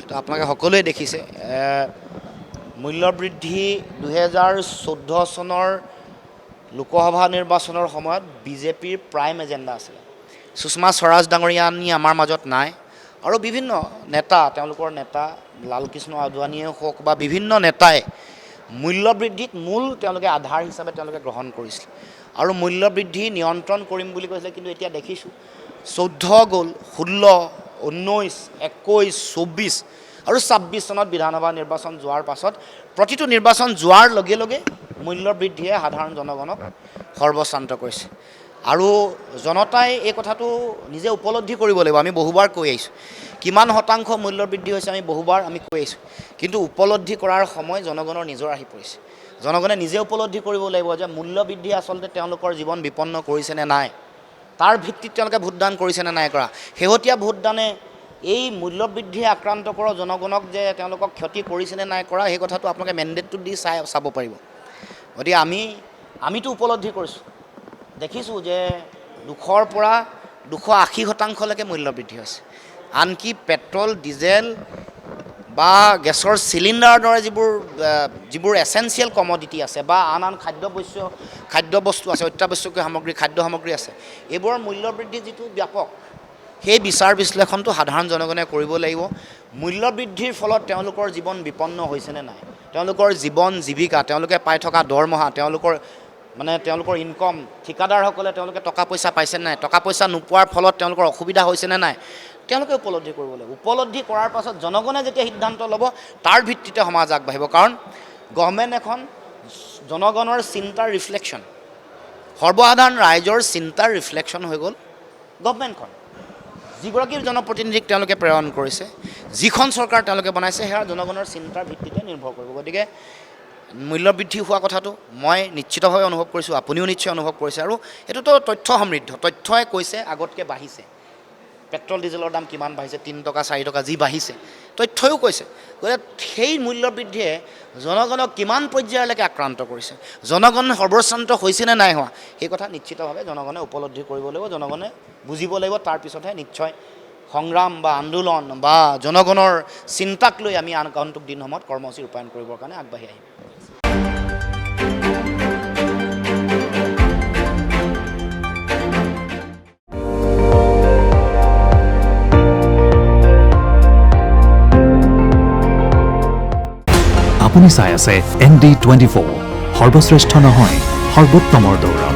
তো আপোনালোকে সকলোৱে দেখিছে মূল্যবৃদ্ধি 2014 চনৰ লোকসভা নিৰ্বাচনৰ সময়ত বিজেপিৰ প্ৰাইম এজেণ্ডা আছিলে। সুষমা স্বৰাজ ডাঙৰীয়া আনি আমাৰ মাজত নাই আৰু বিভিন্ন নেতা তেওঁলোকৰ নেতা লালকৃষ্ণ আদৱানীয়ে হওক বা বিভিন্ন নেতাই মূল্যবৃদ্ধিক মূল তেওঁলোকে আধাৰ হিচাপে তেওঁলোকে গ্ৰহণ কৰিছিল আৰু মূল্যবৃদ্ধি নিয়ন্ত্ৰণ কৰিম বুলি কৈছিলে। কিন্তু এতিয়া দেখিছোঁ 14 গ'ল, 16, 19, 21, 24 আৰু 26 চনত বিধানসভা নিৰ্বাচন যোৱাৰ পাছত প্ৰতিটো নিৰ্বাচন যোৱাৰ লগে লগে মূল্যবৃদ্ধিয়ে সাধাৰণ জনগণক সৰ্বশ্ৰান্ত কৰিছে আৰু জনতাই এই কথাটো নিজে উপলব্ধি কৰিব লাগিব। আমি বহুবাৰ কৈ আহিছোঁ কিমান শতাংশ মূল্যবৃদ্ধি হৈছে আমি বহুবাৰ আমি কৈ আহিছোঁ, কিন্তু উপলব্ধি কৰাৰ সময় জনগণৰ নিজৰ আহি পৰিছে। জনগণে নিজে উপলব্ধি কৰিব লাগিব যে মূল্যবৃদ্ধি আচলতে তেওঁলোকৰ জীৱন বিপন্ন কৰিছেনে নাই, তাৰ ভিত্তিত তেওঁলোকে ভোটদান কৰিছেনে নাই কৰা। শেহতীয়া ভোটদানে এই মূল্যবৃদ্ধিয়ে আক্ৰান্ত কৰা জনগণক যে তেওঁলোকক ক্ষতি কৰিছেনে নাই কৰা সেই কথাটো আপোনালোকে মেণ্ডেটটো দি চাব পাৰিব। গতিকে আমিতো উপলব্ধি কৰিছোঁ, দেখিছোঁ যে 200ৰ পৰা 280% মূল্যবৃদ্ধি হৈছে। আনকি পেট্ৰল, ডিজেল বা গেছৰ চিলিণ্ডাৰৰ দৰে যিবোৰ এচেঞ্চিয়েল কমডিটি আছে বা আন খাদ্যবস্তু আছে, অত্যাৱশ্যকীয় সামগ্ৰী, খাদ্য সামগ্ৰী আছে, এইবোৰৰ মূল্যবৃদ্ধি যিটো ব্যাপক, সেই বিচাৰ বিশ্লেষণটো সাধাৰণ জনগণে কৰিব লাগিব। মূল্যবৃদ্ধিৰ ফলত তেওঁলোকৰ জীৱন বিপন্ন হৈছেনে নাই, তেওঁলোকৰ জীৱন জীৱিকা, তেওঁলোকে পাই থকা দৰমহা, তেওঁলোকৰ ইনকম, ঠিকাদাৰসকলে তেওঁলোকে টকা পইচা পাইছেনে নাই, টকা পইচা নোপোৱাৰ ফলত তেওঁলোকৰ অসুবিধা হৈছেনে নাই, তেওঁলোকে উপলব্ধি কৰিব লাগিব। উপলব্ধি কৰাৰ পাছত জনগণে যেতিয়া সিদ্ধান্ত ল'ব তাৰ ভিত্তিতে সমাজ আগবাঢ়িব। কাৰণ গভৰ্ণমেণ্ট এখন জনগণৰ চিন্তাৰ ৰিফ্লেকশ্যন, সৰ্বসাধাৰণ ৰাইজৰ চিন্তাৰ ৰিফ্লেকশ্যন হৈ গ'ল গভৰ্ণমেণ্টখন। যিগৰাকী জনপ্ৰতিনিধিক তেওঁলোকে প্ৰেৰণ কৰিছে, যিখন চৰকাৰ তেওঁলোকে বনাইছে, সেয়া জনগণৰ চিন্তাৰ ভিত্তিতে নিৰ্ভৰ কৰিব। গতিকে মূল্যবৃদ্ধি হোৱা কথাটো মই নিশ্চিতভাৱে অনুভৱ কৰিছোঁ, আপুনিও নিশ্চয় অনুভৱ কৰিছে আৰু এইটোতো তথ্য সমৃদ্ধ। তথ্যই কৈছে আগতকৈ বাঢ়িছে। পেট্ৰল ডিজেলৰ দাম কিমান বাঢ়িছে, 3 টকা 4 টকা যি বাঢ়িছে, তথ্যও কৈছে। গতিকে সেই মূল্যবৃদ্ধিয়ে জনগণক কিমান পৰ্যায়লৈকে আক্ৰান্ত কৰিছে, জনগণ সৰ্বশ্ৰান্ত হৈছেনে নাই হোৱা, সেই কথা নিশ্চিতভাৱে জনগণে উপলব্ধি কৰিব লাগিব, জনগণে বুজিব লাগিব। তাৰপিছতহে নিশ্চয় সংগ্ৰাম বা আন্দোলন বা জনগণৰ চিন্তাক লৈ আমি আগন্তুক দিনসমূহত কৰ্মসূচী ৰূপায়ণ কৰিবৰ কাৰণে আগবাঢ়ি আহিম। আপুনি চাই আছে ND24, সৰ্বশ্ৰেষ্ঠ নহয় সৰ্বোত্তমৰ দৌৰ।